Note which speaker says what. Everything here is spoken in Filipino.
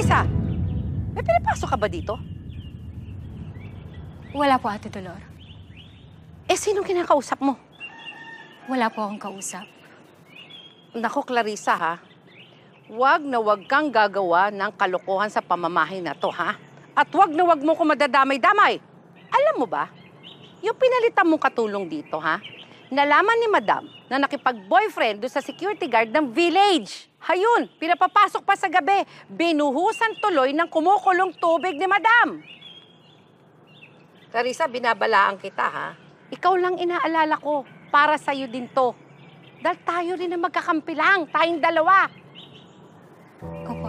Speaker 1: Clarissa! May pinapasok ka ba dito?
Speaker 2: Wala po, Ate Dolor.
Speaker 1: Eh, sinong kinakausap mo?
Speaker 2: Wala po akong kausap.
Speaker 1: Nako, Clarissa, ha? Huwag na huwag kang gagawa ng kalokohan sa pamamahay na to, ha? At huwag na huwag mo ko madadamay-damay. Alam mo ba, yung pinalitan mong katulong dito, ha? Nalaman ni Madam na nakipag-boyfriend doon sa security guard ng village. Hayun, pinapapasok pa sa gabi. Binuhusan tuloy ng kumukulong tubig ni Madam. Clarissa, binabalaan kita, ha? Ikaw lang inaalala ko. Para sa'yo din to. Dahil tayo rin ang magkakampi lang. Tayong dalawa.
Speaker 2: Kung